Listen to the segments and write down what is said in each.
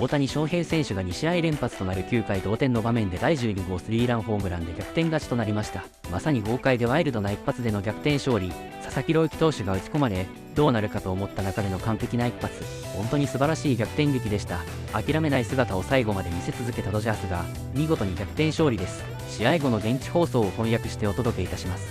大谷翔平選手が2試合連発となる9回同点の場面で第12号スリーランホームランで逆転勝ちとなりました。まさに豪快でワイルドな一発での逆転勝利。佐々木朗希投手が打ち込まれ、どうなるかと思った中での完璧な一発。本当に素晴らしい逆転劇でした。諦めない姿を最後まで見せ続けたドジャースが見事に逆転勝利です。試合後の現地放送を翻訳してお届けいたします。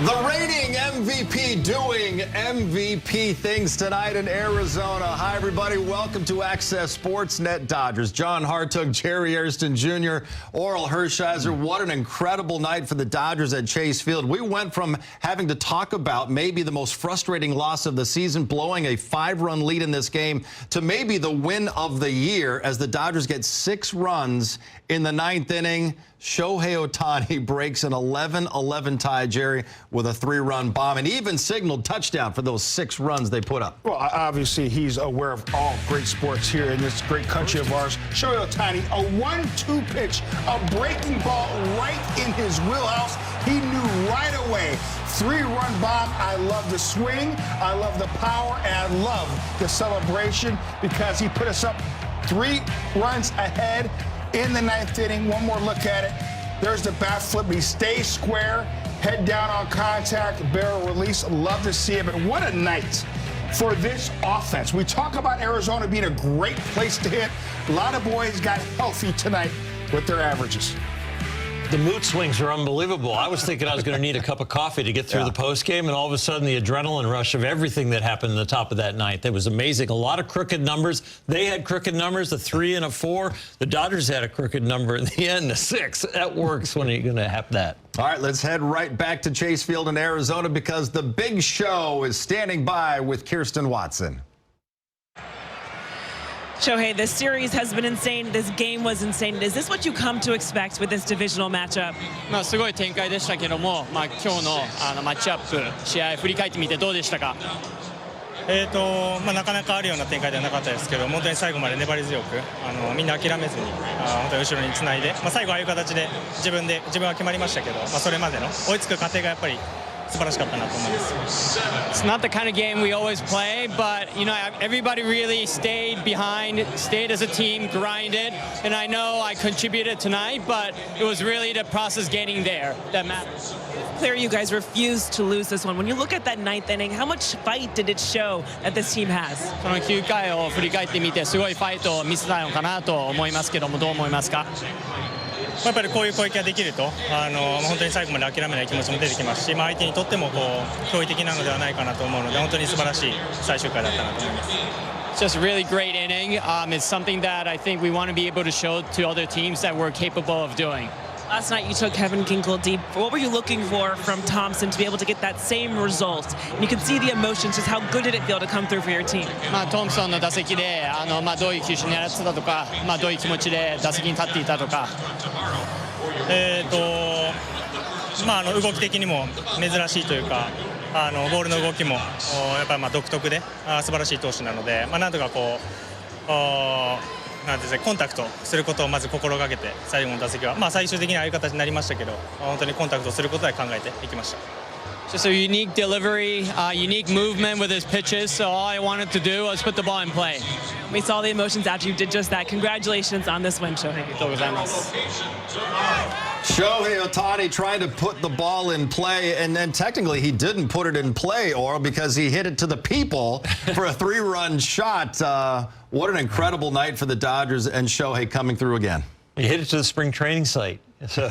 The reigning MVP doing MVP things tonight in Arizona. Hi, everybody. Welcome to Access Sportsnet Dodgers. John Hartog, Jerry Ariston Jr., Oral Hershiser. What an incredible night for the Dodgers at Chase Field. We went from having to talk about maybe the most frustrating loss of the season, blowing a 5-run lead in this game, to maybe the win of the year as the Dodgers get 6 runs in the 9th inning. Shohei Ohtani breaks an 11-11 tie, Jerry, with a 3-run bomb, and even signaled touchdown for those 6 runs they put up. Well, obviously, he's aware of all great sports here in this great country of ours. Shohei Ohtani, a 1-2 pitch, a breaking ball right in his wheelhouse. He knew right away. 3-run bomb. I love the swing, I love the power, and I love the celebration because he put us up 3 runs ahead in the 9th inning. One more look at it. There's the bat flip. He stays square, head down on contact, barrel release. Love to see it, but what a night for this offense. We talk about Arizona being a great place to hit. A lot of boys got healthy tonight with their averages. The mood swings are unbelievable. I was thinking I was going to need a cup of coffee to get through the postgame, and all of a sudden the adrenaline rush of everything that happened in the top of that ninth. It was amazing. A lot of crooked numbers. They had crooked numbers, a 3 and a 4. The Dodgers had a crooked number in the end, a 6. That works when you're going to have that. All right, let's head right back to Chase Field in Arizona because the big show is standing by with Kirsten Watson. Shohei, this series has been insane. This game was insane. Is this what you come to expect with this divisional matchup? すごい展開でしたけども、今日のマッチアップ、試合振り返ってみてどうでしたか？なかなかあるような展開ではなかったですけど、本当に最後まで粘り強くみんな諦めずに本当に後ろにつないで、最後ああいう形で自分は決まりましたけど、それまでの追いつく過程がやっぱり素晴らしかったなと思います。It's not the kind of game we always play, but you know everybody really stayed behind, stayed as a team, grinded, and I know I contributed tonight, but it was really the process getting there that matters. Clear, you guys refused to lose this one. When you look at that 9th inning, how much fight did it show that this team has? その9回を振り返ってみてすごいファイトを見せたのかなと思いますけども、どう思いますか？やっぱりこういう攻撃ができると本当に最後まで諦めない気持ちも出てきますし、相手にとっても驚異的なのではないかなと思うので、本当に素晴らしい最終回だったなと思います。Just a really great inning. It's something that I think we want to be able to show to other teams that we're capable of doing. Last night you took Kevin Ginkel deep. What were you looking for from Thompson to be able to get that same result? And you can see the emotions. Just how good did it feel to come through for your team? トンプソンの打席でどういう球種狙ってたとか、どういう気持ちで打席に立っていたとか。動き的にも珍しいというか、ボールの動きもやっぱり独特で素晴らしい投手なので、なんとかなんですね、コンタクトすることをまず心がけて、最後の打席は最終的にああいう形になりましたけど、本当にコンタクトすることは考えていきました。Just a unique delivery, unique movement with his pitches. So all I wanted to do was put the ball in play. We saw the emotions after you did just that. Congratulations on this win, Shohei. ありがとうございます。Shohei Ohtani trying to put the ball in play, and then technically he didn't put it in play, Oral, because he hit it to the people for a 3-run shot. What an incredible night for the Dodgers, and Shohei coming through again. He hit it to the spring training site. So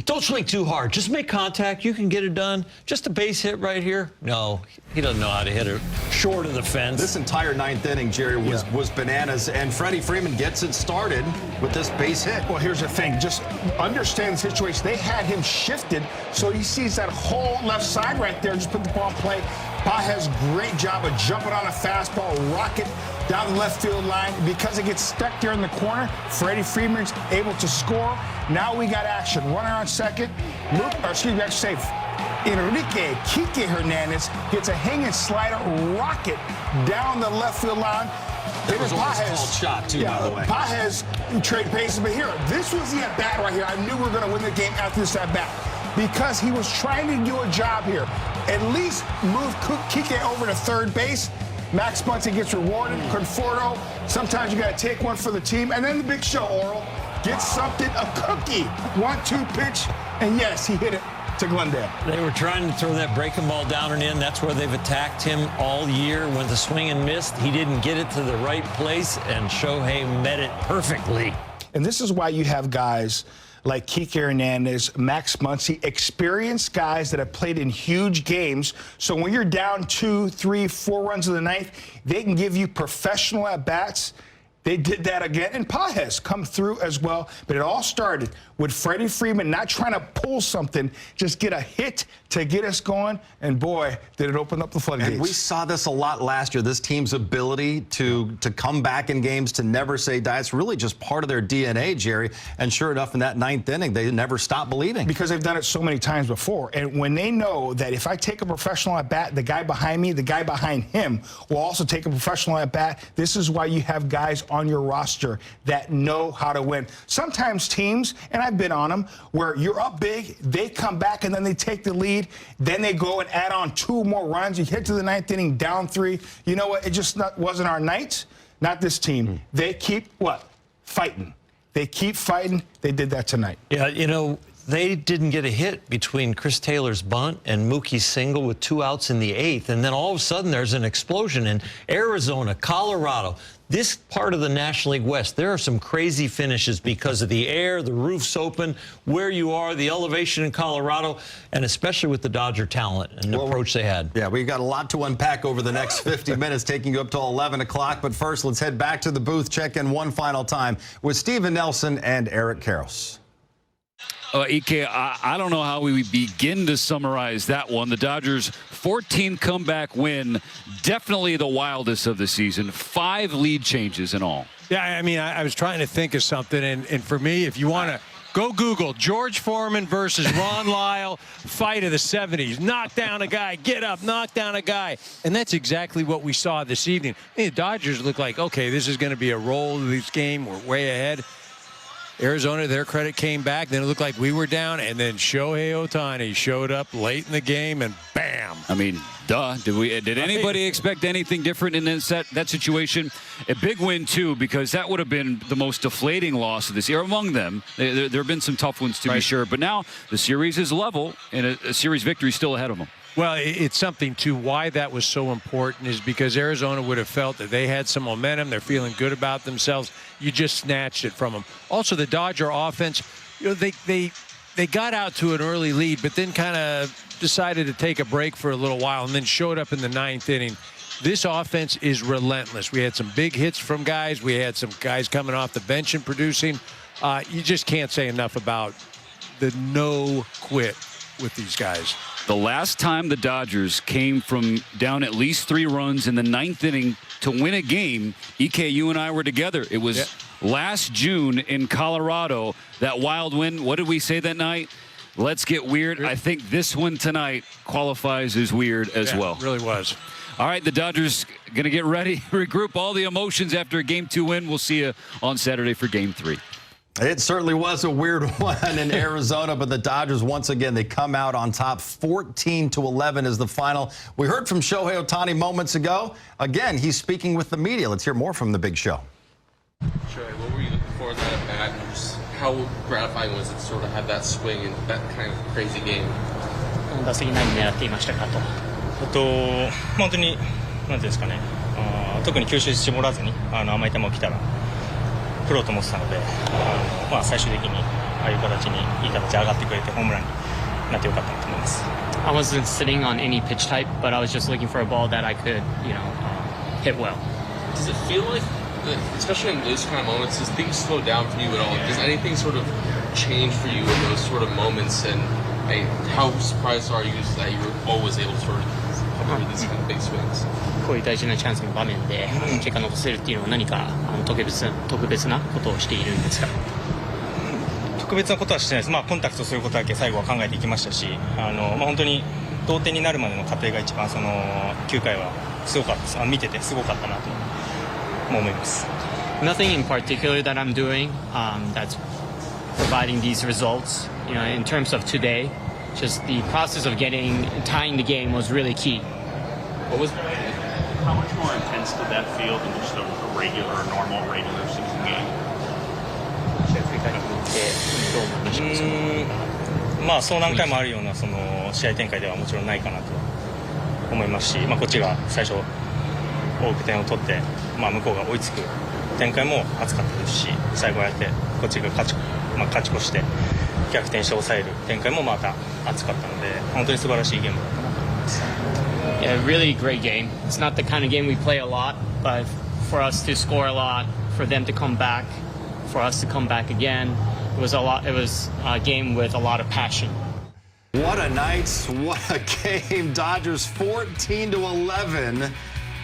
don't swing too hard. Just make contact. You can get it done. Just a base hit right here. No, he doesn't know how to hit it short of the fence. This entire 9th inning, Jerry, was bananas, and Freddie Freeman gets it started with this base hit. Well, here's the thing. Just understand the situation. They had him shifted, so he sees that whole left side right there. Just put the ball in play. Baez, great job of jumping on a fastball, rocket down the left field line. Because it gets stuck there in the corner, Freddie Freeman's able to score. Now we got action. Runner on second. Enrique Kike Hernandez gets a hanging slider, rocket down the left field line. It was almost a called shot, too, by the way. Baez trade paces, but here, this was the at-bat right here. I knew we were going to win the game after this at-bat because he was trying to do a job here. At least move Kike over to third base. Max Muncy gets rewarded. Conforto, sometimes you got to take one for the team. And then the big show, Oral, gets something, a cookie. 1-2 pitch, and yes, he hit it to Glendale. They were trying to throw that breaking ball down and in. That's where they've attacked him all year. When the swing and missed, he didn't get it to the right place, and Shohei met it perfectly. And this is why you have guys like Kike Hernandez, Max Muncy, experienced guys that have played in huge games. So when you're down 2, 3, 4 runs in the ninth, they can give you professional at-bats. They did that again, and Pages come through as well. But it all started with Freddie Freeman not trying to pull something, just get a hit to get us going. And boy, did it open up the floodgates. And we saw this a lot last year, this team's ability to come back in games, to never say die. It's really just part of their DNA, Jerry. And sure enough, in that ninth inning, they never stopped believing. Because they've done it so many times before. And when they know that if I take a professional at bat, the guy behind me, the guy behind him will also take a professional at bat. This is why you have guys on your roster that know how to win. Sometimes teams, and I've been on them, where you're up big, they come back and then they take the lead, then they go and add on 2 more runs. You hit to the ninth inning, down 3. You know what? It just wasn't our night. Not this team. They keep what? Fighting. They keep fighting. They did that tonight. Yeah, you know, they didn't get a hit between Chris Taylor's bunt and Mookie's single with 2 outs in the 8th. And then all of a sudden there's an explosion in Arizona, Colorado. This part of the National League West, there are some crazy finishes because of the air, the roof's open, where you are, the elevation in Colorado, and especially with the Dodger talent and the approach they had. Yeah, we've got a lot to unpack over the next 50 minutes, taking you up till 11 o'clock. But first, let's head back to the booth, check in one final time with Steven Nelson and Eric Karros. Ike, I don't know how we begin to summarize that one. The Dodgers' 14th comeback win, definitely the wildest of the season. 5 lead changes in all. Yeah, I mean, I was trying to think of something, and for me, if you want to go Google George Foreman versus Ron Lyle, fight of the 70s. Knock down a guy, get up, knock down a guy. And that's exactly what we saw this evening. I mean, the Dodgers look like, okay, this is going to be a roll of this game. We're way ahead. Arizona, their credit, came back. Then it looked like we were down, and then Shohei Ohtani showed up late in the game, and bam. I mean, duh. Did anybody expect anything different in that situation? A big win, too, because that would have been the most deflating loss of this year among them. There have been some tough ones, to be sure. But now the series is level, and a series victory still ahead of them. Well, it's something, too, why that was so important is because Arizona would have felt that they had some momentum. They're feeling good about themselves. You just snatched it from them. Also, the Dodger offense, you know, they got out to an early lead, but then kind of decided to take a break for a little while and then showed up in the 9th inning. This offense is relentless. We had some big hits from guys. We had some guys coming off the bench and producing. You just can't say enough about the no quit with these guys. The last time the Dodgers came from down at least 3 runs in the 9th inning to win a game, Ike, you and I were together. It was last June in Colorado, that wild win. What did we say that night? Let's get weird. I think this one tonight qualifies as weird as well. It really was. All right, the Dodgers going to get ready, regroup all the emotions after a Game 2 win. We'll see you on Saturday for Game 3. It certainly was a weird one in Arizona, but the Dodgers, once again, they come out on top. 14-11 is the final. We heard from Shohei Ohtani moments ago. Again, he's speaking with the media. Let's hear more from the Big Show. Shohei, what were you looking for in that at bat? And just how gratifying was it to sort of have that swing in that kind of crazy game? 打席何狙っていましたかと。本当に、なんていうんですかね、特に球種絞らずに甘い球を来たら振ろうと思ってたので、最終的にああいう形にいい形で上がってくれてホームランになってよかったなと思います。I wasn't sitting on any pitch type, but I was just looking for a ball that I could, hit well. Does it feel like, especially in those kind of moments, does things slow down for you at all? Does anything sort of change for you in those sort of moments? And how surprised are you that you're always able to sort of come over these kind of big swings? こういう大事なチャンスの場面で結果を残せるっていうのは何か特別なことをしているんですか？特別なことはしてないです。コンタクトすることだけ最後は考えていきましたし、本当に同点になるまでの過程が一番その9回はすごかったです。見ててすごかったなと思います。Nothing in particular that I'm doing that's providing these results. In terms of today, just the process of tying the game was really key. What was? How much more intense did that feel than just a regular season game? まあそう何回もあるようなその試合展開ではもちろんないかなと思いますし、まあこっちが最初多く点を取って、まあ向こうが追いつく展開も熱かったですし、最後あえてこっちが勝ち越して逆転して抑える展開もまた熱かったので、本当に素晴らしいゲームだったなと思います。Yeah, really great game. It's not the kind of game we play a lot, but for us to score a lot, for them to come back, for us to come back again, it was a game with a lot of passion. What a night, what a game. Dodgers 14-11.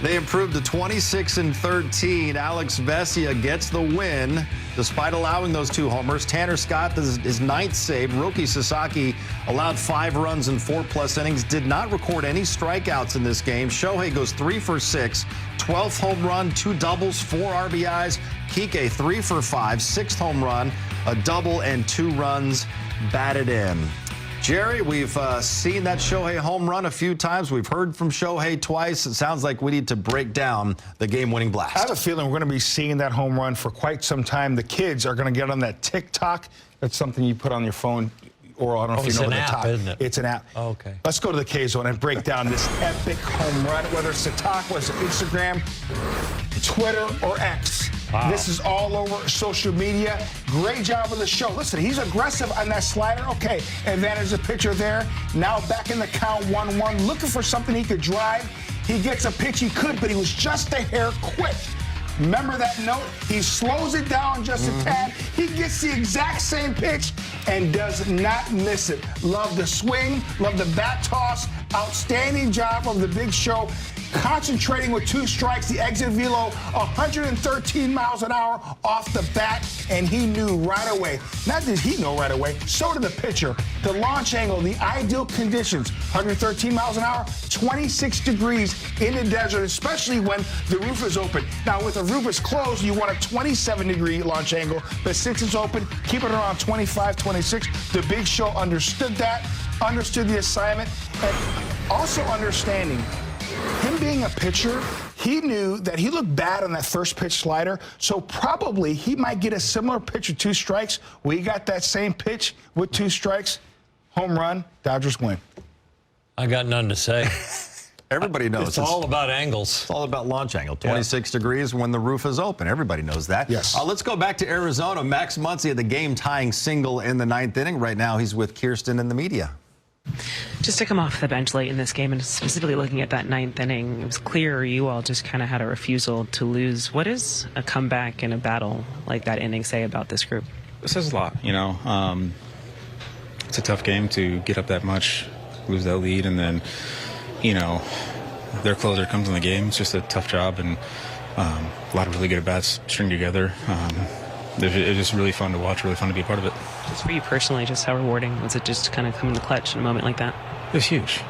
They improved to 26-13. Alex Vesia gets the win despite allowing those 2 homers. Tanner Scott, his 9th save. Rookie Sasaki allowed 5 runs in 4+ innings. Did not record any strikeouts in this game. Shohei goes 3 for 6. 12th home run, 2 doubles, 4 RBIs. Kike 3 for 5. 6th home run, a double, and 2 runs batted in. Jerry, we've seen that Shohei home run a few times. We've heard from Shohei twice. It sounds like we need to break down the game-winning blast. I have a feeling we're going to be seeing that home run for quite some time. The kids are going to get on that TikTok. That's something you put on your phone, or I don't know if you know it's an the app, top. isn't it? It's an app. Oh, okay. Let's go to the K-Zone and break down this epic home run, whether it's the TikTok, whether it's Instagram, Twitter, or X. Wow. This is all over social media. Great job of the show. Listen, he's aggressive on that slider. Okay, and then there's a picture there. Now back in the count 1-1, looking for something he could drive. He gets a pitch he could, but he was just a hair quick. Remember that note? He slows it down just a tad. He gets the exact same pitch and does not miss it. Love the swing, love the bat toss. Outstanding job of the Big Show. Concentrating with 2 strikes, the exit velo 113 miles an hour off the bat, and he knew right away. Not did he know right away, so did the pitcher. The launch angle, the ideal conditions, 113 miles an hour, 26 degrees in the desert, especially when the roof is open. Now, with the roof is closed, you want a 27-degree launch angle, but since it's open, keep it around 25, 26. The Big Show understood that, understood the assignment, and also understanding him being a pitcher, he knew that he looked bad on that first pitch slider, so probably he might get a similar pitch with 2 strikes. We got that same pitch with 2 strikes. Home run, Dodgers win. I got none to say. Everybody knows. It's all about angles. It's all about launch angle. 26 degrees when the roof is open. Everybody knows that. Yes. Let's go back to Arizona. Max Muncy had the game-tying single in the 9th inning. Right now, he's with Kirsten in the media. Just to come off the bench late in this game, and specifically looking at that 9th inning, it was clear you all just kind of had a refusal to lose. What does a comeback in a battle like that inning say about this group? It says a lot, you know. It's a tough game to get up that much, lose that lead, and then, you know, their closer comes in the game. It's just a tough job, and a lot of really good at-bats string together. It's just really fun to watch, really fun to be a part of it. Just for you personally, just how rewarding was it just to kind of come in the clutch in a moment like that? It was huge.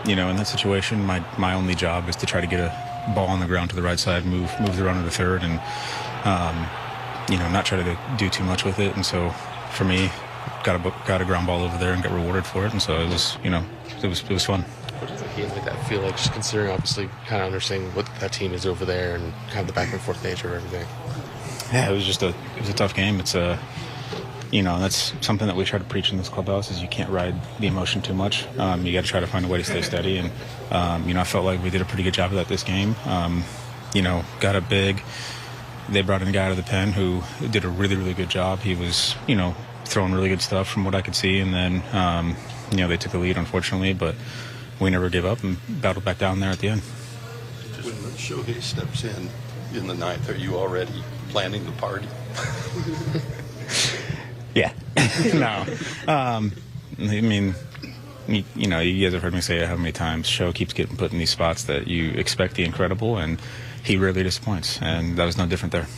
You know, in that situation, my only job is to try to get a ball on the ground to the right side, move the runner to third, and, you know, not try to do too much with it. And so, for me, got a ground ball over there and got rewarded for it. And so it was, you know, it was fun. What does a game like that feel like, just considering obviously kind of understanding what that team is over there and kind of the back and forth nature of everything? Yeah, it was a tough game. It's you know, that's something that we try to preach in this clubhouse is you can't ride the emotion too much. You got to try to find a way to stay steady. And, you know, I felt like we did a pretty good job of that this game. You know, got up big. They brought in a guy out of the pen who did a really, really good job. He was, you know, throwing really good stuff from what I could see. And then, you know, they took the lead, unfortunately, but we never gave up and battled back down there at the end. When Shohei steps in the 9th, are you already planning the party? Yeah. No. I mean, you know, you guys have heard me say it how many times. Show keeps getting put in these spots that you expect the incredible, and he rarely disappoints, and that was no different there.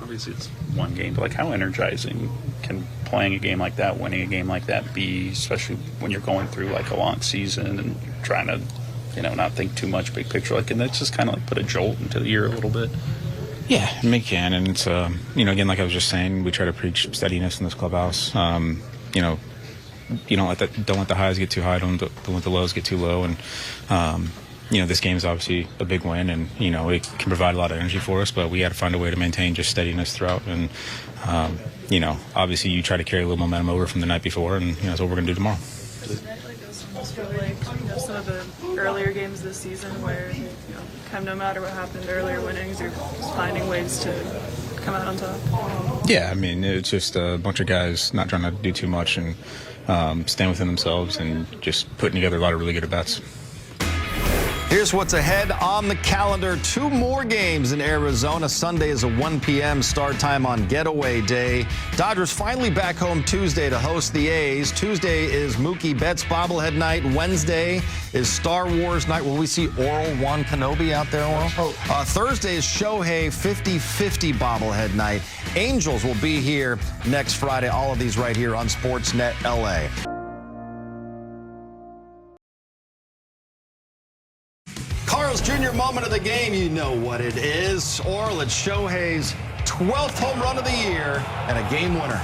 Obviously, it's one game, but like how energizing can playing a game like that, winning a game like that be, especially when you're going through like a long season and trying to, you know, not think too much big picture. Like, and that's just kind of like put a jolt into the year a little bit. Yeah, we can, and it's you know, again, like I was just saying, we try to preach steadiness in this clubhouse. You know, you don't let the highs get too high, don't let the lows get too low, and this game is obviously a big win, and it can provide a lot of energy for us. But we got to find a way to maintain just steadiness throughout. And obviously you try to carry a little momentum over from the night before, and that's what we're going to do tomorrow. Some of the earlier games this season where kind of no matter what happened, earlier winnings, you're finding ways to come out on top. Yeah, I mean, it's just a bunch of guys not trying to do too much and stand within themselves and just putting together a lot of really good at-bats. Here's what's ahead on the calendar. 2 more games in Arizona. Sunday is a 1 p.m. start time on Getaway Day. Dodgers finally back home Tuesday to host the A's. Tuesday is Mookie Betts bobblehead night. Wednesday is Star Wars night. Will we see Oral Juan Kenobi out there, Oral? Thursday is Shohei 50-50 bobblehead night. Angels will be here next Friday. All of these right here on Sportsnet LA. Carl's Jr. moment of the game, you know what it is. Oral, it's Shohei's 12th home run of the year and a game winner.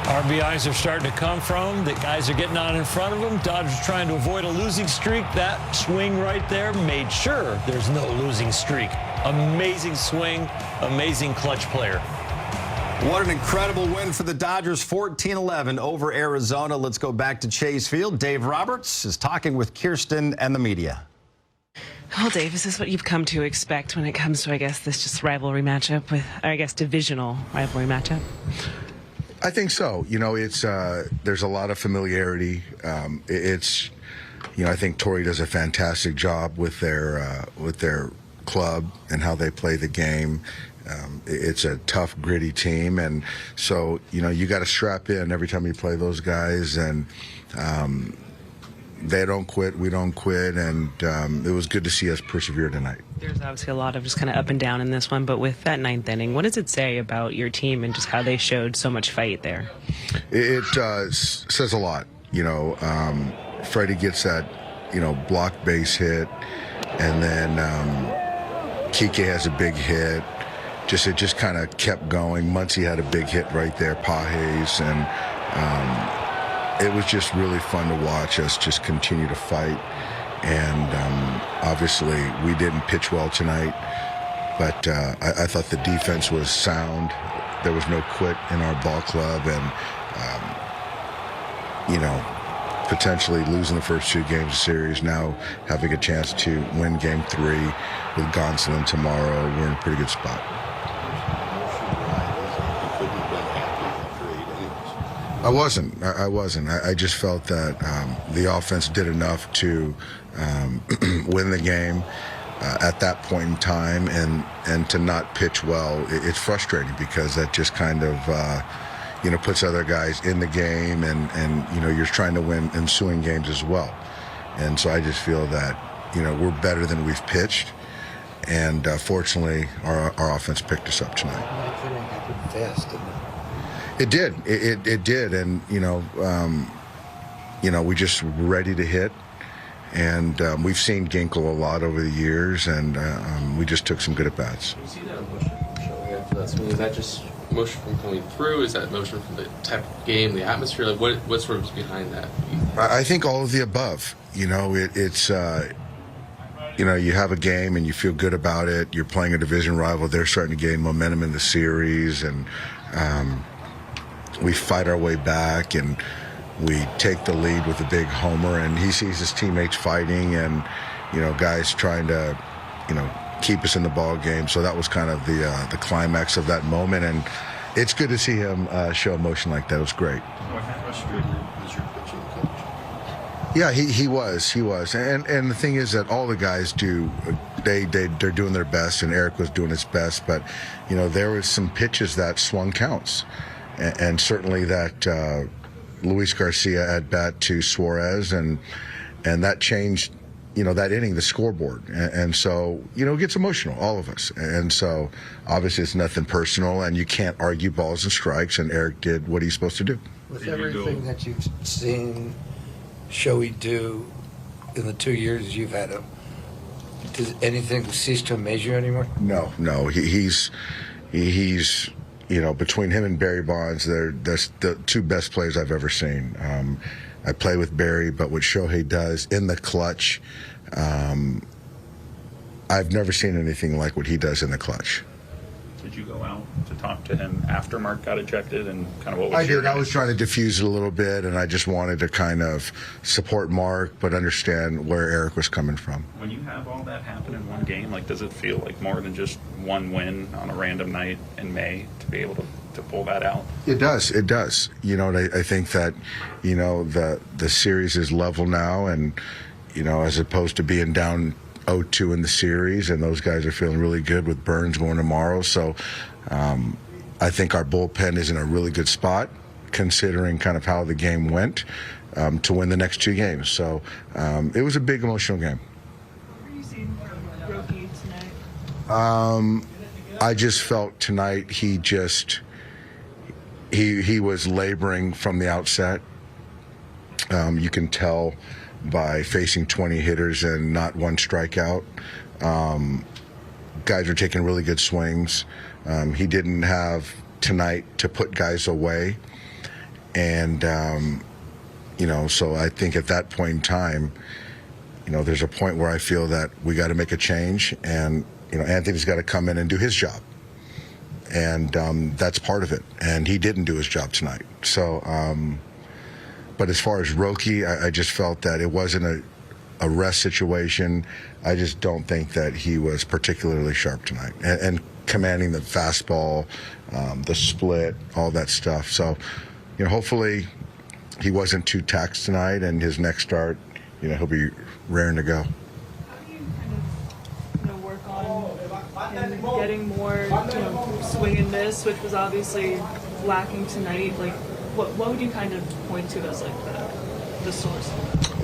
RBIs are starting to come from. The guys are getting on in front of them. Dodgers trying to avoid a losing streak. That swing right there made sure there's no losing streak. Amazing swing, amazing clutch player. What an incredible win for the Dodgers, 14-11 over Arizona. Let's go back to Chase Field. Dave Roberts is talking with Kirsten and the media. Well, Dave, is this what you've come to expect when it comes to, I guess, this just rivalry matchup with, or I guess, divisional rivalry matchup? I think so. It's there's a lot of familiarity. It's, I think Torrey does a fantastic job with their club and how they play the game. It's a tough, gritty team, and so you got to strap in every time you play those guys, and they don't quit, we don't quit, and it was good to see us persevere tonight. There's obviously a lot of just kind of up and down in this one, but with that 9th inning, what does it say about your team and just how they showed so much fight there? It says a lot. Freddie gets that, blocked base hit, and then Kike has a big hit. It just kind of kept going. Muncy had a big hit right there, Pages, and it was just really fun to watch us just continue to fight. And obviously we didn't pitch well tonight, but I thought the defense was sound. There was no quit in our ball club, and potentially losing the first 2 games of the series, now having a chance to win game 3 with Gonsolin tomorrow, we're in a pretty good spot. I wasn't. I just felt that the offense did enough to win the game at that point in time, and to not pitch well, it's frustrating because that just kind of puts other guys in the game, and you're trying to win ensuing games as well. And so I just feel that we're better than we've pitched, and fortunately our offense picked us up tonight. It did. It did, and we just were ready to hit, and we've seen Ginkel a lot over the years, and we just took some good at bats. You see that emotion from showing after that swing? Is that just emotion from coming through? Is that emotion from the type of game, the atmosphere? Like what sort of is behind that? I think all of the above. It's you have a game and you feel good about it. You're playing a division rival. They're starting to gain momentum in the series, and we fight our way back, and we take the lead with a big homer, and he sees his teammates fighting, and guys trying to keep us in the ball game. So that was kind of the climax of that moment, and it's good to see him show emotion like that. It was great. Yeah, he was, and the thing is that all the guys do. They're doing their best, and Eric was doing his best, but there was some pitches that swung counts, and certainly that Luis Garcia at bat to Suarez, and that changed that inning, the scoreboard, and so it gets emotional, all of us, and so obviously it's nothing personal, and you can't argue balls and strikes, and Eric did what he's supposed to do. With everything that you've seen Shohei do in the 2 years you've had him, does anything cease to amaze you anymore? No. He's between him and Barry Bonds, that's the 2 best players I've ever seen. I play with Barry, but what Shohei does in the clutch, I've never seen anything like what he does in the clutch. Did you go out to talk to him after Mark got ejected and kind of what was I did. I was trying to diffuse it a little bit, and I just wanted to kind of support Mark, but understand where Eric was coming from. When you have all that happen in one game, like, does it feel like more than just one win on a random night in May to be able to pull that out? It does. It does. You know, I think that, you know, the series is level now, and, you know, as opposed to being down 0-2 in the series, and those guys are feeling really good with Burns going tomorrow. So I think our bullpen is in a really good spot, considering kind of how the game went, to win the next 2 games. So it was a big emotional game. What are you seeing from Roki tonight? I just felt tonight he was laboring from the outset. You can tell by facing 20 hitters and not one strikeout. Guys are taking really good swings. He didn't have tonight to put guys away. And, you know, so I think at that point in time, you know, there's a point where I feel that we got to make a change, and, you know, Anthony's got to come in and do his job. And that's part of it. And he didn't do his job tonight. So, but as far as Roki, I just felt that it wasn't a rest situation. I just don't think that he was particularly sharp tonight. And commanding the fastball, the split, all that stuff. So, you know, hopefully he wasn't too taxed tonight, and his next start, you know, he'll be raring to go. How do you kind of work on him getting more, swing and miss, which was obviously lacking tonight? Like, what would you kind of point to as like the source?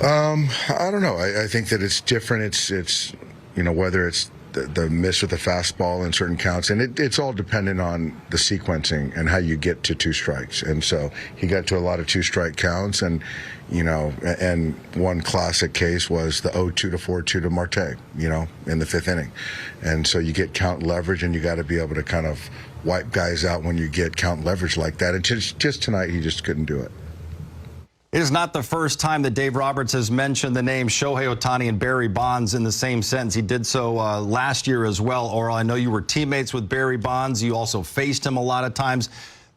I don't know. I think that it's different. It's you know, whether it's the miss with the fastball in certain counts, and it's all dependent on the sequencing and how you get to 2 strikes. And so he got to a lot of 2-strike counts, and, you know, and one classic case was the 0-2 to 4-2 to Marte, you know, in the 5th inning. And so you get count leverage, and you got to be able to kind of wipe guys out when you get count leverage like that. And just tonight, he just couldn't do it. It is not the first time that Dave Roberts has mentioned the name Shohei Ohtani and Barry Bonds in the same sentence. He did so last year as well. Oral, I know you were teammates with Barry Bonds. You also faced him a lot of times.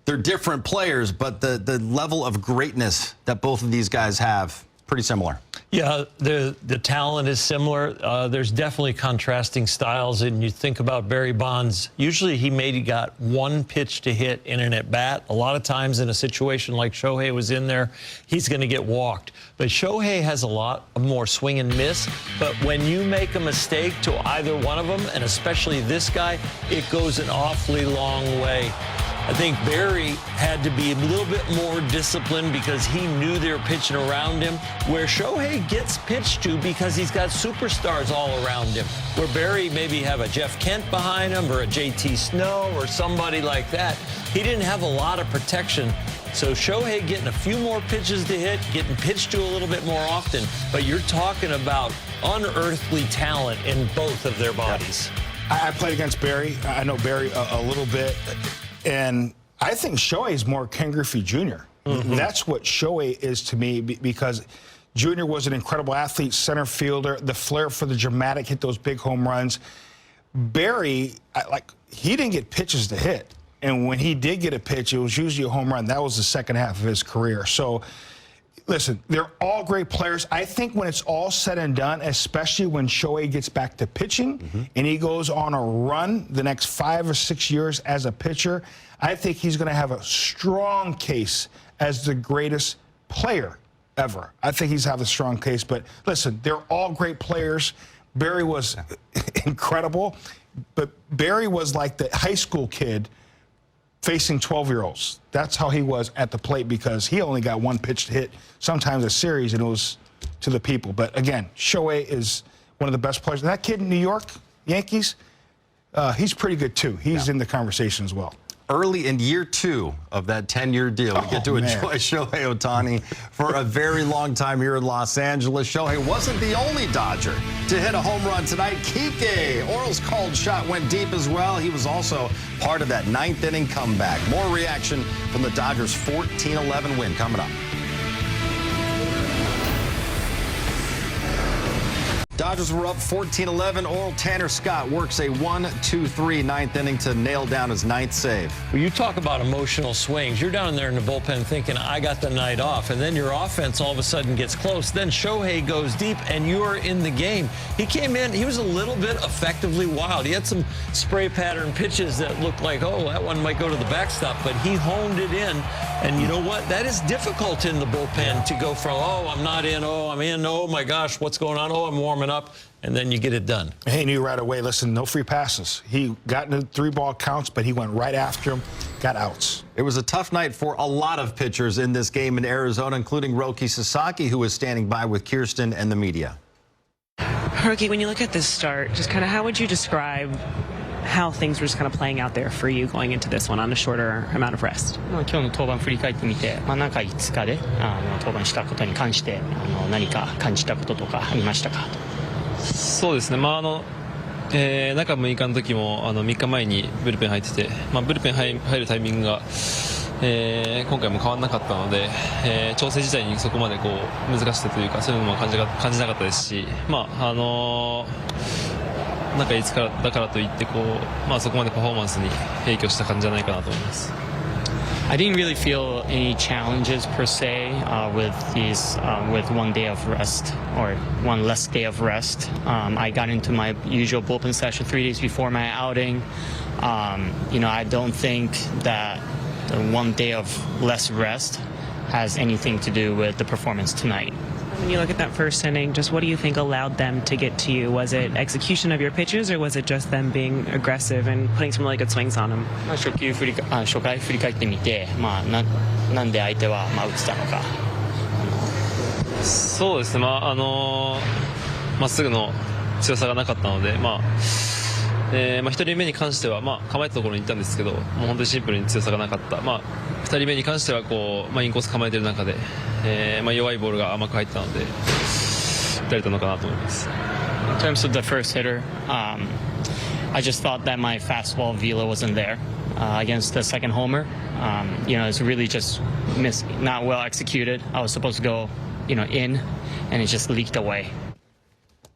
They're different players, but the level of greatness that both of these guys have, pretty similar. Yeah, the talent is similar. There's definitely contrasting styles, and you think about Barry Bonds. Usually he maybe got 1 pitch to hit in an at-bat. A lot of times in a situation like Shohei was in there, he's going to get walked. But Shohei has a lot more swing and miss, but when you make a mistake to either one of them, and especially this guy, it goes an awfully long way. I think Barry had to be a little bit more disciplined because he knew they were pitching around him, where Shohei gets pitched to because he's got superstars all around him, where Barry maybe have a Jeff Kent behind him or a JT Snow or somebody like that. He didn't have a lot of protection. So Shohei getting a few more pitches to hit, getting pitched to a little bit more often, but you're talking about unearthly talent in both of their bodies. I played against Barry. I know Barry a little bit. And I think Shohei is more Ken Griffey Jr. That's what Shohei is to me, because Jr. was an incredible athlete, center fielder, the flair for the dramatic, hit those big home runs. Barry, he didn't get pitches to hit. And when he did get a pitch, it was usually a home run. That was the second half of his career. So, listen, they're all great players. I think when it's all said and done, especially when Shohei gets back to pitching and he goes on a run the next 5 or 6 years as a pitcher, I think he's going to have a strong case as the greatest player ever. I think he's have a strong case. But listen, they're all great players. Barry was incredible, but Barry was like the high school kid facing 12-year-olds. That's how he was at the plate, because he only got 1 pitch to hit, sometimes a series, and it was to the people. But again, Shohei is one of the best players. And that kid in New York, Yankees, he's pretty good too. He's in the conversation as well. Early in year 2 of that 10-year deal, we get to enjoy Shohei Ohtani for a very long time here in Los Angeles. Shohei wasn't the only Dodger to hit a home run tonight. Kike, Oral's called shot went deep as well. He was also part of that 9th inning comeback. More reaction from the Dodgers' 14-11 win coming up. Dodgers were up 14-11. Oral Tanner Scott works a 1-2-3 ninth inning to nail down his ninth save. Well, you talk about emotional swings. You're down there in the bullpen thinking, I got the night off. And then your offense all of a sudden gets close. Then Shohei goes deep, and you're in the game. He came in. He was a little bit effectively wild. He had some spray pattern pitches that looked like, oh, that one might go to the backstop. But he honed it in. And you know what? That is difficult in the bullpen to go from, oh, I'm not in, oh, I'm in, oh, my gosh, what's going on? Oh, I'm warming up, and then you get it done. He knew right away, listen, no free passes. He got into 3-ball counts, but he went right after him, got outs. It was a tough night for a lot of pitchers in this game in Arizona, including Roki Sasaki, who was standing by with Kirsten and the media. Roki, when you look at this start, just kind of how would you describe how things were just kind of playing out there for you going into this one on a shorter amount of rest? 今日の登板振り返ってみて、中5日で登板したことに関して何か感じたこととかありましたか？そうですね、中6日の時も3日前にブルペン入ってて、ブルペン入るタイミングが、今回も変わらなかったので、調整自体にそこまでこう難しさというかそういうのも感じなかったですし、中5日だからといってこう、そこまでパフォーマンスに影響した感じじゃないかなと思います。I didn't really feel any challenges per se with one day of rest or one less day of rest. I got into my usual bullpen session 3 days before my outing. I don't think that the 1 day of less rest has anything to do with the performance tonight. When you look at that first inning, just what do you think allowed them to get to you? Was it execution of your pitches, or was it just them being aggressive and putting some really good swings on them? 初回振り返ってみて、なんで相手は打ってたのか。そうですね、まっすぐの強さがなかったので、1人目に関しては、構えたところに行ったんですけど、もう本当にシンプルに強さがなかった。2人目に関してはこう、インコース構えてる中で、弱いボールが甘く入ったので、打たれたのかなと思います。In terms of the first hitter, I just thought that my fastball velo wasn't there against the second homer. It's really just not well executed. I was supposed to go, in, and it just leaked away.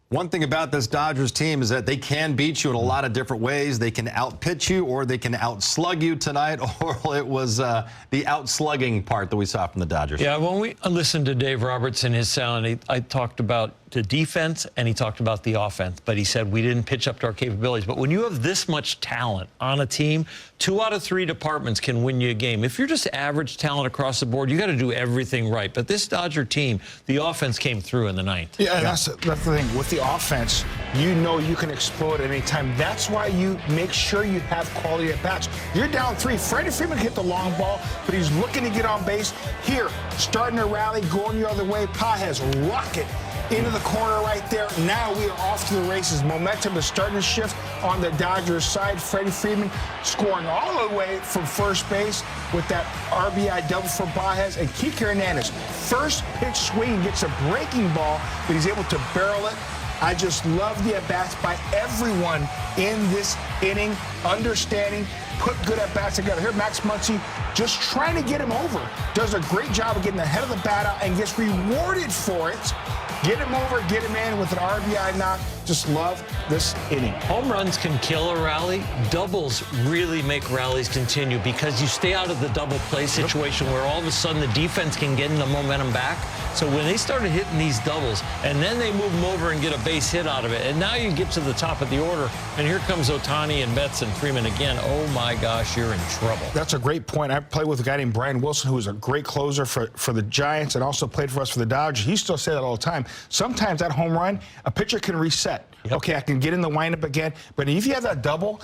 One thing about this Dodgers team is that they can beat you in a lot of different ways. They can outpitch you, or they can outslug you tonight, or it was the outslugging part that we saw from the Dodgers. Yeah, when we listened to Dave Robertson, his sound, I talked about the defense and he talked about the offense, but he said we didn't pitch up to our capabilities. But when you have this much talent on a team, 2 out of 3 departments can win you a game. If you're just average talent across the board, you got to do everything right. But this Dodger team, the offense came through in the ninth. Yeah, that's the thing. With the offense, you know you can explode at any time. That's why you make sure you have quality at bats. You're down 3. Freddie Freeman hit the long ball, but he's looking to get on base. Here, starting to rally, going the other way. Pages rocket into the corner right there. Now we are off to the races. Momentum is starting to shift on the Dodgers side. Freddie Freeman scoring all the way from first base with that RBI double for Pages. And Kike Hernandez, first pitch swing, gets a breaking ball, but he's able to barrel it. I just love the at-bats by everyone in this inning, understanding, put good at-bats together. Here, Max Muncy just trying to get him over. Does a great job of getting the head of the bat out and gets rewarded for it. Get him over, get him in with an RBI knock. Just love this inning. Home runs can kill a rally. Doubles really make rallies continue because you stay out of the double play situation where all of a sudden the defense can get the momentum back. So when they started hitting these doubles, and then they move them over and get a base hit out of it, and now you get to the top of the order, and here comes Ohtani and Betts and Freeman again. Oh, my gosh, you're in trouble. That's a great point. I played with a guy named Brian Wilson, who was a great closer for the Giants and also played for us for the Dodgers. He used to say that all the time. Sometimes that home run, a pitcher can reset. Yep. Okay, I can get in the windup again. But if you have that double,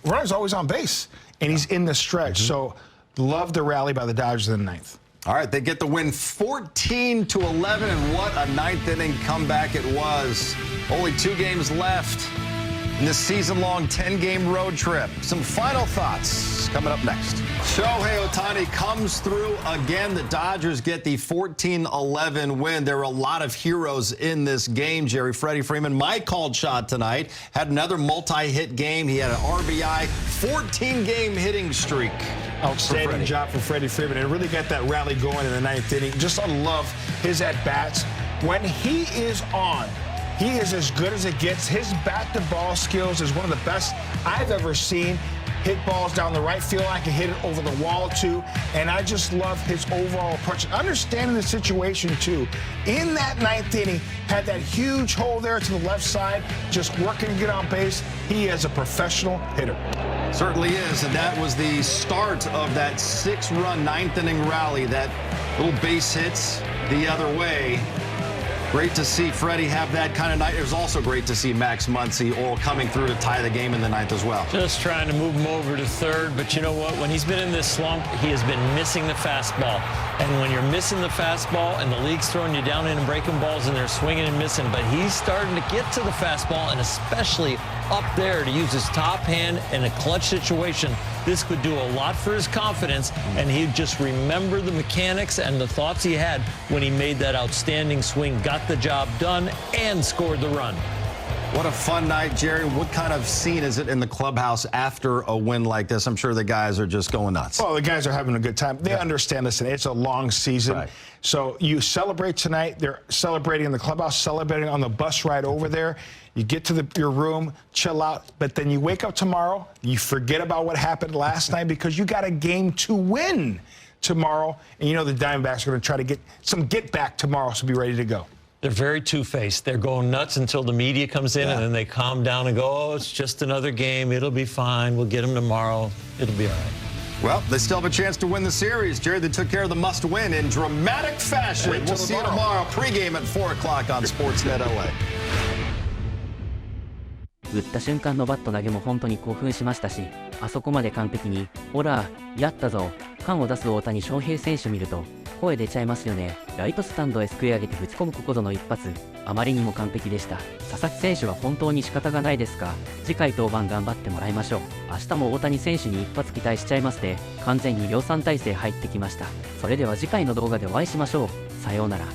runner's always on base, and he's in the stretch. So love the rally by the Dodgers in the ninth. All right, they get the win 14-11, and what a ninth inning comeback it was. Only 2 games left in this season-long 10-game road trip. Some final thoughts coming up next. Shohei Ohtani comes through again. The Dodgers get the 14-11 win. There were a lot of heroes in this game, Jerry. Freddie Freeman, my called shot tonight, had another multi-hit game. He had an RBI, 14-game hitting streak. Outstanding job for Freddie Freeman. And really got that rally going in the ninth inning. Just I love his at-bats. When he is on, He is as good as it gets. His bat-to-ball skills is one of the best I've ever seen. Hit balls down the right field line, can hit it over the wall too, and I just love his overall approach. Understanding the situation too. In that ninth inning, had that huge hole there to the left side, just working to get on base. He is a professional hitter. Certainly is, and that was the start of that 6-run ninth inning rally. That little base hits the other way. Great to see Freddie have that kind of night. It was also great to see Max Muncy coming through to tie the game in the ninth as well. Just trying to move him over to third, but you know what? When he's been in this slump, he has been missing the fastball. And when you're missing the fastball and the league's throwing you down in breaking balls and they're swinging and missing, but he's starting to get to the fastball, and especially up there to use his top hand in a clutch situation. This could do a lot for his confidence, and he'd just remember the mechanics and the thoughts he had when he made that outstanding swing, got the job done, and scored the run. What a fun night, Jerry. What kind of scene is it in the clubhouse after a win like this? I'm sure the guys are just going nuts. Oh, the guys are having a good time. They understand, listen, it's a long season. Right. So you celebrate tonight. They're celebrating in the clubhouse, celebrating on the bus ride over there. You get to your room, chill out, but then you wake up tomorrow, you forget about what happened last night because you got a game to win tomorrow. And you know the Diamondbacks are going to try to get some get back tomorrow, so be ready to go. They're very two-faced. They're going nuts until the media comes in, and then they calm down and go, oh, it's just another game. It'll be fine. We'll get them tomorrow. It'll be all right. Well, they still have a chance to win the series. Jerry, they took care of the must-win in dramatic fashion. We'll see you tomorrow. Pre-game at 4 o'clock on Sportsnet LA. 打った瞬間のバット投げも本当に興奮しましたし、あそこまで完璧に、オラー、やったぞ、感を出す大谷翔平選手見ると、声出ちゃいますよね。ライトスタンドへすくい上げてぶち込むここぞの一発、あまりにも完璧でした。佐々木選手は本当に仕方がないですが、次回登板頑張ってもらいましょう。明日も大谷選手に一発期待しちゃいますね。完全に量産体制入ってきました。それでは次回の動画でお会いしましょう。さようなら。